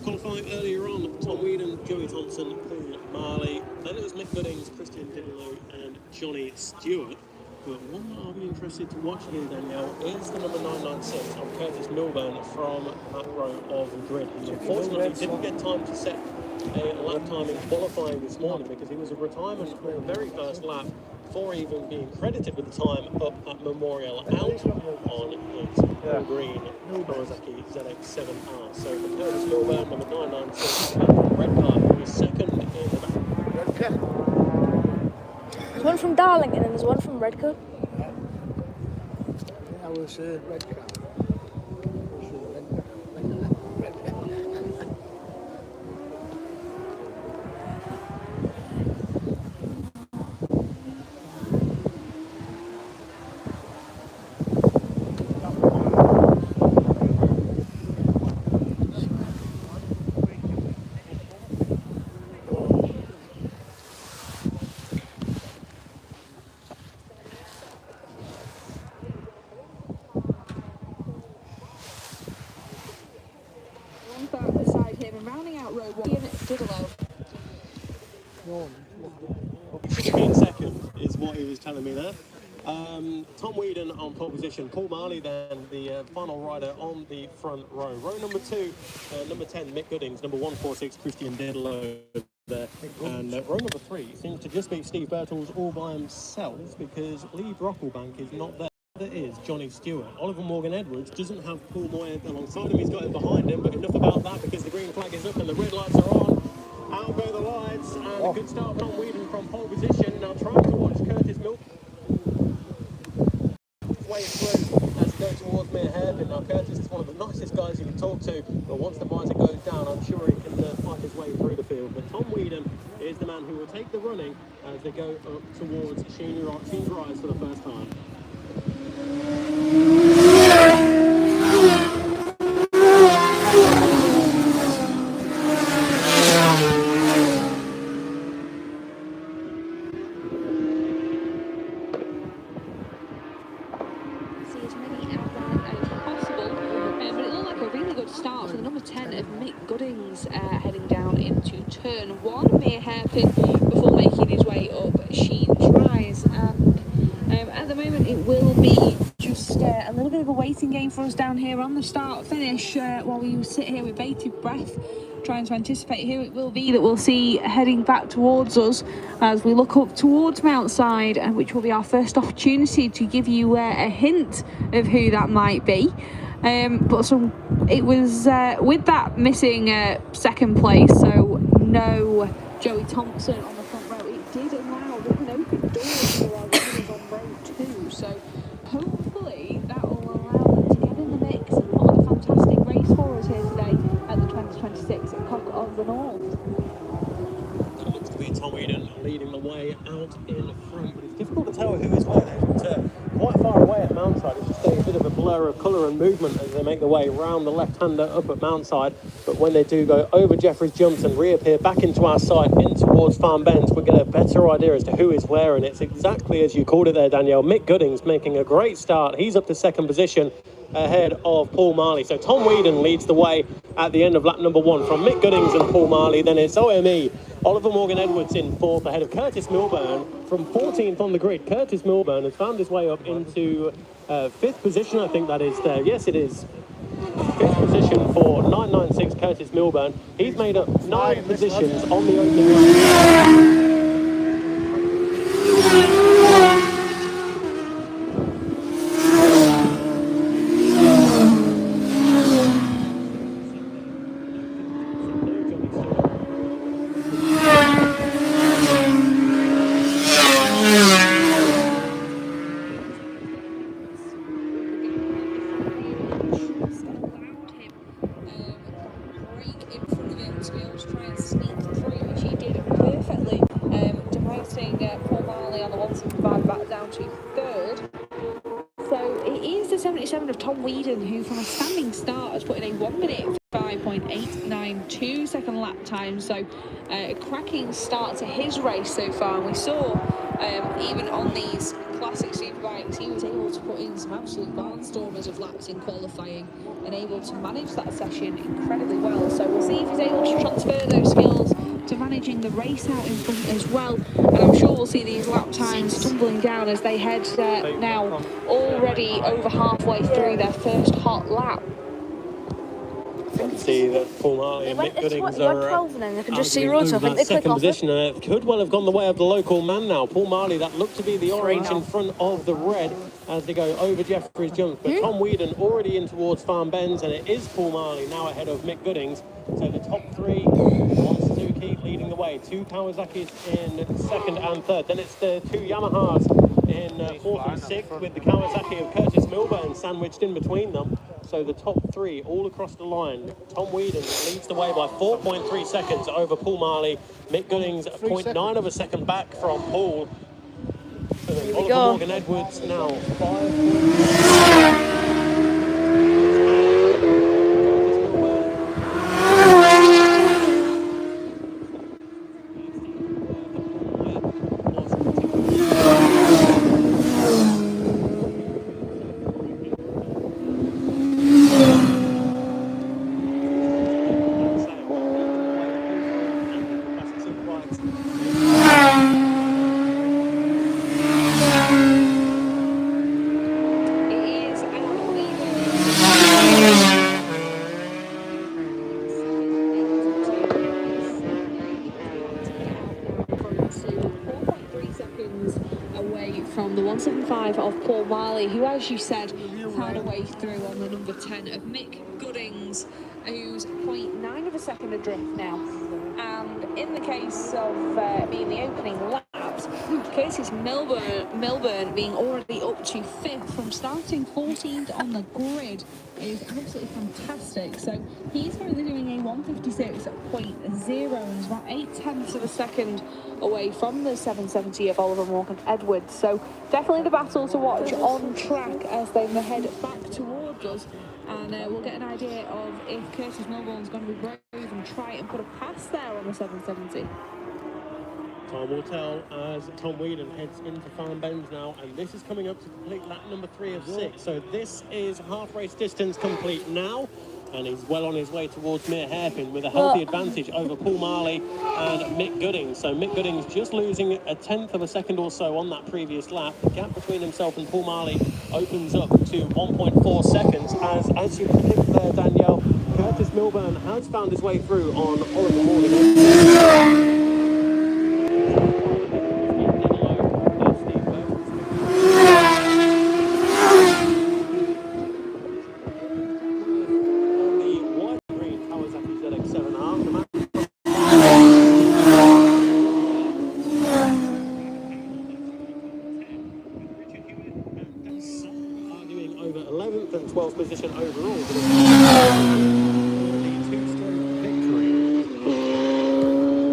Qualifying earlier on, Tom Wheaton, Joey Thompson, Paul Marley. Then it was Mick Goodings, Christian Diddler and Johnny Stewart. But one that I'll be interested to watch here, Danielle, is the number 996 of Curtis Milburn from that row of the grid. He unfortunately didn't get time to set a lap time in qualifying this morning because he was a retirement on the very first lap before even being credited with the time up at Memorial out on his green Kawasaki ZX-7R. So for Curtis Milburn, number 996, red car, who was second in the back. There's one from Darlington and there's one from Redcar. That was Redcar. Beside him and rounding out row 1, Diddler. 15 seconds is what he was telling me there. Tom Wheaton on pole position, Paul Marley then the final rider on the front row. Row number 2, number 10, Mick Goodings, number 146, Christian Diddler there. And row number 3 seems to just be Steve Birtles all by himself because Lee Brocklebank is not there. There is Johnny Stewart. Oliver Morgan-Edwards doesn't have Paul Moyer alongside him. He's got him behind him, but enough about that because the green flag is up and the red lights are on. Out go the lights, and a good start from Wheaton from pole position. Now trying to watch Curtis Milk way through as he goes towards Mere Hairpin. Now Curtis is one of the nicest guys you can talk to, but once the visor goes down, I'm sure he can fight his way through the field. But Tom Wheaton is the man who will take the running as they go up towards Sheen Rise for the first time. Start for the number 10 of Mick Goodings heading down into turn 1, Mere Hairpin, before making his way up Sheen Rise. And at the moment it will be just a little bit of a waiting game for us down here on the start finish while we sit here with bated breath trying to anticipate who it will be that we'll see heading back towards us as we look up towards Mount Side, which will be our first opportunity to give you a hint of who that might be. But it was with that missing second place, so no Joey Thompson on the front row, it did allow an open door for our runners on row 2, so hopefully that will allow them to get in the mix and put on a fantastic race for us here today at the 2026 at Cock of the North. It looks to be Tom Wheaton leading the way out in front, but it's difficult to tell who is where. They're quite far away at Mountside. It's just a bit of a blur of colour and movement as they make their way round the left-hander up at Mountside. But when they do go over Jeffries Jumps and reappear back into our sight in towards Farm Bends, we get a better idea as to who is where. And it's exactly as you called it there, Danielle. Mick Goodings making a great start. He's up to second position ahead of Paul Marley. So Tom Wheaton leads the way at the end of lap number 1 from Mick Goodings and Paul Marley. Then it's OME. Oliver Morgan-Edwards in 4th ahead of Curtis Milburn from 14th on the grid. Curtis Milburn has found his way up into 5th position, I think that is there. Yes, it is. 5th position for 996 Curtis Milburn. He's made up 9 positions on the opening lap. Of Tom Wheaton, who from a standing start has put in a 1 minute 5.892 second lap time, so a cracking start to his race so far. And we saw even on these classic superbikes, he was able to put in some absolute barnstormers of laps in qualifying and able to manage that session incredibly well. So we'll see if he's able to transfer those skills to managing the race out in front as well. And I'm sure we'll see these lap times tumbling down as they head now already over halfway through their first hot lap. I can see that Paul Marley and Mick Goodings are 12 and then I can just see arguing Roto. I over think that they click second off it. position. It could well have gone the way of the local man now. Paul Marley, that looked to be the orange in front of the red as they go over Jeffrey's jumps. But Tom Whedon already in towards Farm Bends, and it is Paul Marley now ahead of Mick Goodings. So the top three, one Suzuki leading the way, two Kawasaki's in second and third. Then it's the two Yamahas in fourth and sixth, with the Kawasaki of Curtis Milburn sandwiched in between them. So the top three all across the line. Tom Whedon leads the way by 4.3 seconds over Paul Marley. Mick Goodings 0.9 of a second back from Paul. So then Oliver Morgan Edwards now 5. From the 175 of Paul Marley, who, as you said, found a way through on the number 10 of Mick Goodings, who's 0.9 of a second adrift now. And in the case of being the opening laps, Curtis Milburn being already up to 5th from starting 14th on the grid is absolutely fantastic. So he's currently doing a 156.0 and is about 0.8 of a second away from the 770 of Oliver Morgan Edwards. So definitely the battle to watch on track as they head back towards us. And we'll get an idea of if Curtis Milburn's going to be brave and try and put a pass there on the 770. Time will tell as Tom Whedon heads into Farm Bends now, and this is coming up to complete lap number 3 of 6. So this is half race distance complete now, and he's well on his way towards mere hairpin with a healthy advantage over Paul Marley and Mick Goodings. So Mick Goodings just losing 1/10 of a second or so on that previous lap. The gap between himself and Paul Marley opens up to 1.4 seconds as you predict there, Danielle. Curtis Milburn has found his way through on Oliver Morgan. Over 11th and 12th position overall. Two-stroke victory.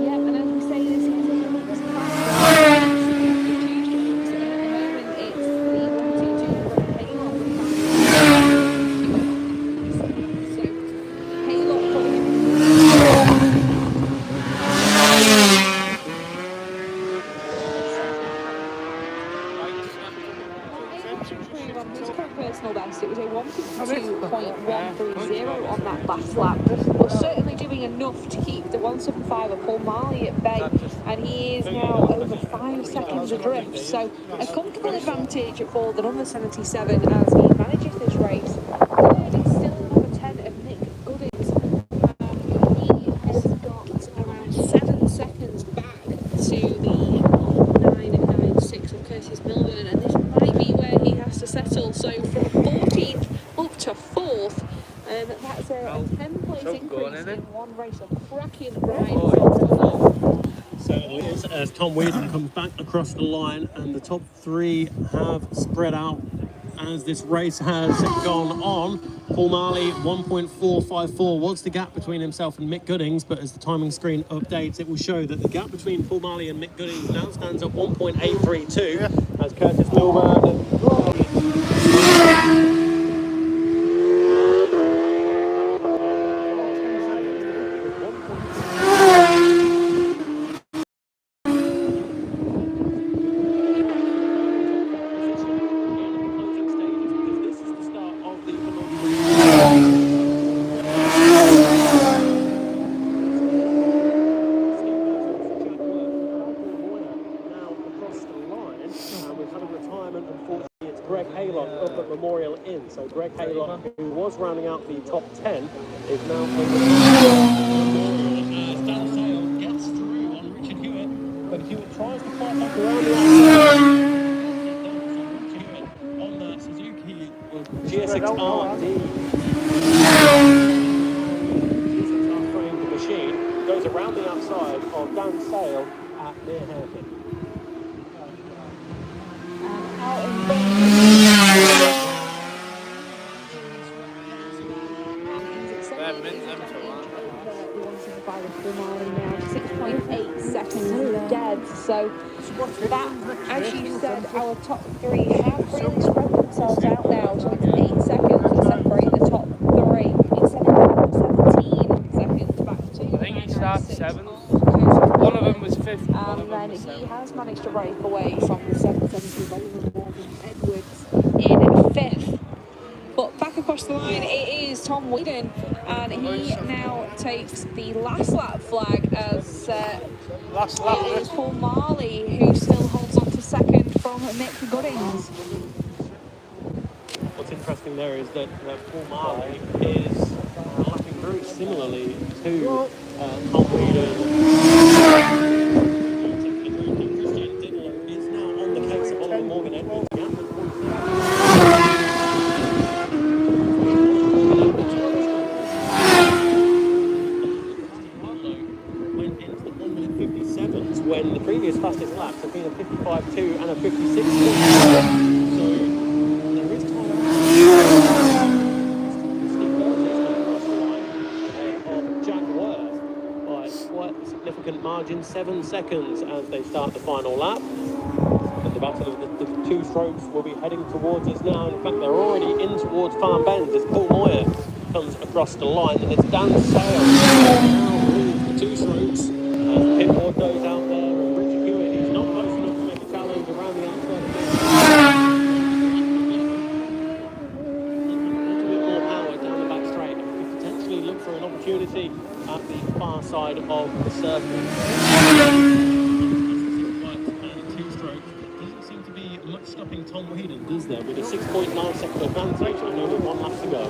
Yeah, and as we say, this is a mixed class. Two strokes at the moment. It's the 1-2-2 from Haylock. So Haylock coming in. His current personal best, it was a 152.130 on that last lap, but certainly doing enough to keep the 175 of Paul Marley at bay, and he is now over 5 seconds adrift, so a comfortable advantage for the number 77 as he manages this race. Third is still number 10 of Mick Goodings, and he has got around 7 seconds back to the 9.96 of Curtis Milburn, and this might be where he has to settle. So from 14th up to 4th, that's a 10-place increase in one race. A cracking ride. Certainly is, as Tom Whedon comes back across the line, and the top three have spread out as this race has gone on. Paul Marley 1.454 was the gap between himself and Mick Goodings, but as the timing screen updates, it will show that the gap between Paul Marley and Mick Goodings now stands at 1.832 as Curtis Milburn. Dansdale in. So Greg Haylock, who was rounding out the top 10, is now as Dansdale gets through on Richard Hewitt, but Hewitt tries to fight back around the outside. Richard Hewitt on the Suzuki GSX-R framed machine goes around the outside of Dansdale at near hairpin. Out in by the full mile now, 6.8 seconds dead. So that, as you said, our top three have really spread themselves out now. So it's 8 seconds to separate the top three instead of 17 seconds back to. I think he started 7th. One of them was 5th. And then he has managed to break away from the 770 Oliver Morgan Edwards in 5th. But back across the line, it is Tom Whedon, and he now takes the last lap flag as it is Paul Marley who still holds on to second from Mick Goodings. What's interesting there is that Paul Marley is lapping very similarly to Tom Whedon. Christian Diddler is now on the case of Oliver Morgan Edwards. When the previous fastest laps have been a 55.2 and a 56.2. So there is time of Jack Worth by quite a significant margin, 7 seconds as they start the final lap. And the battle of the two strokes will be heading towards us now. In fact, they're already in towards Farm Bend as Paul Moyer comes across the line, and it's Dansdale now leads the two strokes. Pitward goes out there, and Richard Hewitt, he's not close enough to make a challenge around the outside of this. A little bit more power down the back straight, and we could potentially look for an opportunity at the far side of the circle. Two strokes. Doesn't seem to be much stopping Tom Whedon, does there? With a 6.9 second advantage and only 1 lap to go.